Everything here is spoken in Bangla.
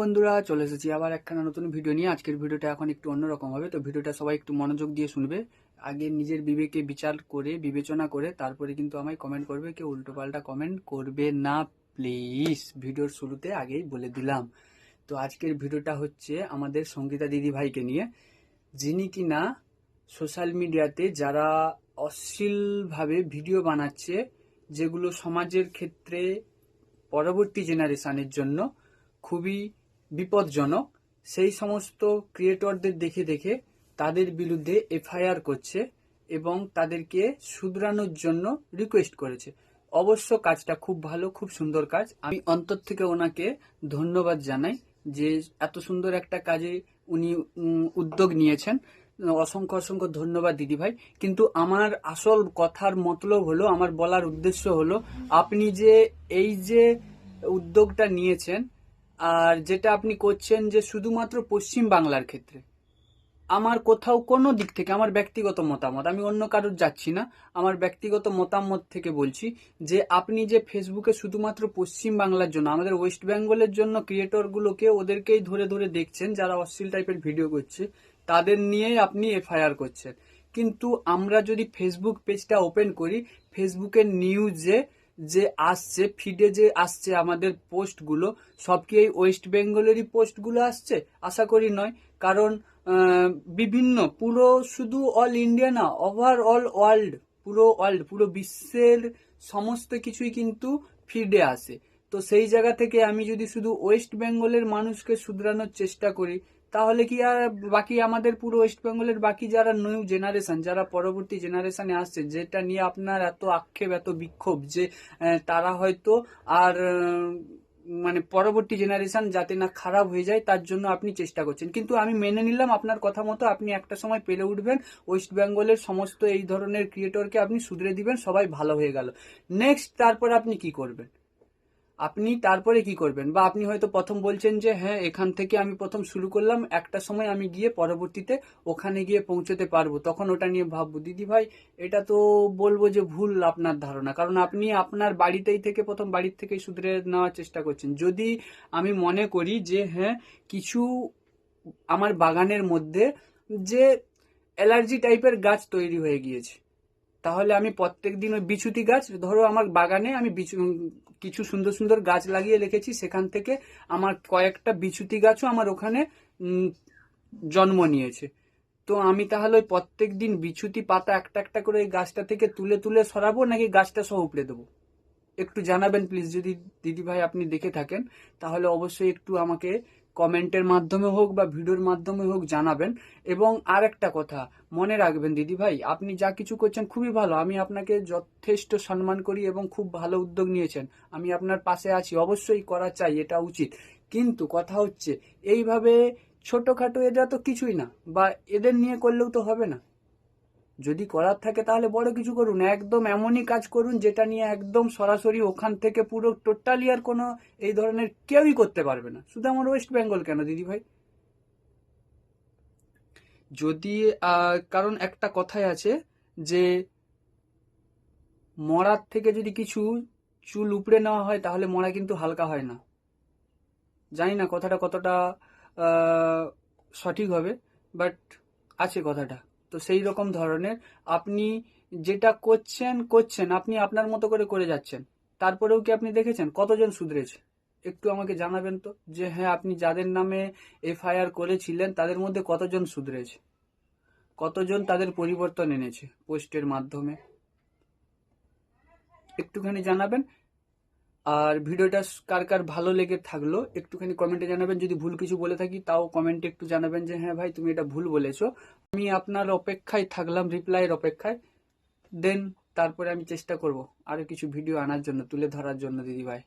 বন্ধুরা চলে এসেছি আবার একখানা নতুন ভিডিও নিয়ে। আজকের ভিডিওটা এখন একটু অন্যরকম হবে, তো ভিডিওটা সবাই একটু মনোযোগ দিয়ে শুনবে। আগে নিজের বিবেকে বিচার করে বিবেচনা করে তারপরে কিন্তু আমায় কমেন্ট করবে, কেউ উল্টোপাল্টা কমেন্ট করবে না প্লিজ। ভিডিওর শুরুতে আগেই বলে দিলাম। তো আজকের ভিডিওটা হচ্ছে আমাদের সঙ্গীতা দিদি ভাইকে নিয়ে, যিনি কিনা সোশ্যাল মিডিয়াতে যারা অশ্লীলভাবে ভিডিও বানাচ্ছে, যেগুলো সমাজের ক্ষেত্রে পরবর্তী জেনারেশনের জন্য খুবই বিপজ্জনক, সেই সমস্ত ক্রিয়েটরদের দেখে দেখে তাদের বিরুদ্ধে এফআইআর করছে এবং তাদেরকে শুধরানোর জন্য রিকোয়েস্ট করেছে। অবশ্য কাজটা খুব ভালো, খুব সুন্দর কাজ। আমি অন্তর থেকে ওনাকে ধন্যবাদ জানাই যে এত সুন্দর একটা কাজে উনি উদ্যোগ নিয়েছেন। অসংখ্য অসংখ্য ধন্যবাদ দিদি ভাই। কিন্তু আমার আসল কথার মতলব হলো, আমার বলার উদ্দেশ্য হলো, আপনি যে এই যে উদ্যোগটা নিয়েছেন আর যেটা আপনি করছেন যে শুধুমাত্র পশ্চিম বাংলার ক্ষেত্রে, আমার কোথাও কোনো দিক থেকে আমার ব্যক্তিগত মতামত, আমি অন্য কারোর যাচ্ছি না, আমার ব্যক্তিগত মতামত থেকে বলছি যে আপনি যে ফেসবুকে শুধুমাত্র পশ্চিম বাংলার জন্য, আমাদের ওয়েস্ট বেঙ্গলের জন্য ক্রিয়েটরগুলোকে ওদেরকেই ধরে ধরে দেখছেন যারা অশ্লীল টাইপের ভিডিও করছে, তাদের নিয়েই আপনি এফআইআর করছেন। কিন্তু আমরা যদি ফেসবুক পেজটা ওপেন করি, ফেসবুকের নিউজে যে আসছে, ফিডে যে আসছে আমাদের পোস্টগুলো, সব কি এই ওয়েস্ট বেঙ্গলেরই পোস্টগুলো আসছে? আশা করি নয়। কারণ বিভিন্ন পুরো শুধু অল ইন্ডিয়া না, ওভারঅল ওয়ার্ল্ড, পুরো বিশ্বের সমস্ত কিছুই কিন্তু ফিডে আসে। তো সেই জায়গা থেকে আমি যদি শুধু ওয়েস্ট বেঙ্গলের মানুষকে শুধরানোর চেষ্টা করি, তাহলে কি আর বাকি আমাদের পুরো ওয়েস্ট বেঙ্গলের বাকি যারা নিউ জেনারেশন, যারা পরবর্তী জেনারেশনে আসছে, যেটা নিয়ে আপনার এত আক্ষেপ এত বিক্ষোভ যে তারা হয়তো আর মানে পরবর্তী জেনারেশন যাতে না খারাপ হয়ে যায় তার জন্য আপনি চেষ্টা করছেন। কিন্তু আমি মেনে নিলাম আপনার কথা মতো আপনি একটা সময় পেরে উঠবেন, ওয়েস্ট বেঙ্গলের সমস্ত এই ধরনের ক্রিয়েটরকে আপনি শুধরে দিবেন, সবাই ভালো হয়ে গেল। নেক্সট তারপর আপনি কি করবেন? আপনি তারপরে কি করবেন? বা আপনি হয়তো প্রথম বলছেন যে হ্যাঁ, এখান থেকে আমি প্রথম শুরু করলাম, একটা সময় আমি গিয়ে পরবর্তীতে ওখানে গিয়ে পৌঁছতে পারবো, তখন ওটা নিয়ে ভাববো। দিদি ভাই, এটা তো বলবো যে ভুল আপনার ধারণা, কারণ আপনি আপনার বাড়িতেই থেকে প্রথম বাড়ির থেকেই শুধরে নেওয়ার চেষ্টা করছেন। যদি আমি মনে করি যে হ্যাঁ, কিছু আমার বাগানের মধ্যে যে অ্যালার্জি টাইপের গাছ তৈরি হয়ে গিয়েছে, তাহলে আমি প্রত্যেকদিন ওই বিছুতি গাছ, ধরো আমার বাগানে আমি কিছু সুন্দর সুন্দর গাছ লাগিয়ে রেখেছি, সেখান থেকে আমার কয়েকটা বিছুতি গাছও আমার ওখানে জন্ম নিয়েছে। তো আমি তাহলে ওই প্রত্যেক দিন বিছুতি পাতা একটা একটা করে ওই গাছটা থেকে তুলে তুলে সরাবো, নাকি গাছটা সহ উপড়ে দেবো? একটু জানাবেন প্লিজ। যদি দিদি ভাই আপনি দেখে থাকেন, তাহলে অবশ্যই একটু আমাকে কমেন্টের মাধ্যমে হোক বা ভিডিওর মাধ্যমে হোক জানাবেন। এবং আর একটা কথা মনে রাখবেন দিদি ভাই, আপনি যা কিছু করছেন খুবই ভালো, আমি আপনাকে যথেষ্ট সম্মান করি এবং খুব ভালো উদ্যোগ নিয়েছেন, আমি আপনার পাশে আছি, অবশ্যই করা চাই, এটা উচিত। কিন্তু কথা হচ্ছে এইভাবে ছোটখাটো, এরা তো কিছুই না, বা এদের নিয়ে করলেও তো হবে না। যদি করার থাকে তাহলে বড় কিছু করুন, একদম এমনই কাজ করুন যেটা নিয়ে একদম সরাসরি ওখান থেকে পুরো টোটালি আর কোনো এই ধরনের কেউই করতে পারবে না। শুধু আমার ওয়েস্ট বেঙ্গল কেন দিদি ভাই? যদি কারণ একটা কথাই আছে যে মরার থেকে যদি কিছু চুল উপড়ে নেওয়া হয় তাহলে মরা কিন্তু হালকা হয় না। জানি না কথাটা কতটা আহ, সঠিক হবে, বাট আছে কথাটা। তো সেই রকম ধরনের আপনি যেটা করছেন করছেন, আপনি আপনার মতো করে করে যাচ্ছেন, তারপরেও কি আপনি দেখেছেন কতজন শুধরেছে? একটু আমাকে জানাবেন তো, যে হ্যাঁ, আপনি যাদের নামে এফআইআর করেছিলেন তাদের মধ্যে কতজন শুধরেছে, কতজন তাদের পরিবর্তন এনেছে পোস্টের মাধ্যমে? একটুখানি জানাবেন। আর ভিডিওটা কার কার ভালো লেগে থাকলো একটুখানি কমেন্টে জানাবেন। যদি ভুল কিছু বলে থাকি তাও কমেন্টে একটু জানাবেন যে হ্যাঁ ভাই, তুমি এটা ভুল বলেছো। আমি আপনার অপেক্ষায় থাকলাম, রিপ্লাইয়ের অপেক্ষায়। দেন তারপরে আমি চেষ্টা করব আরো কিছু ভিডিও আনার জন্য, তুলে ধরার জন্য দিদি ভাই।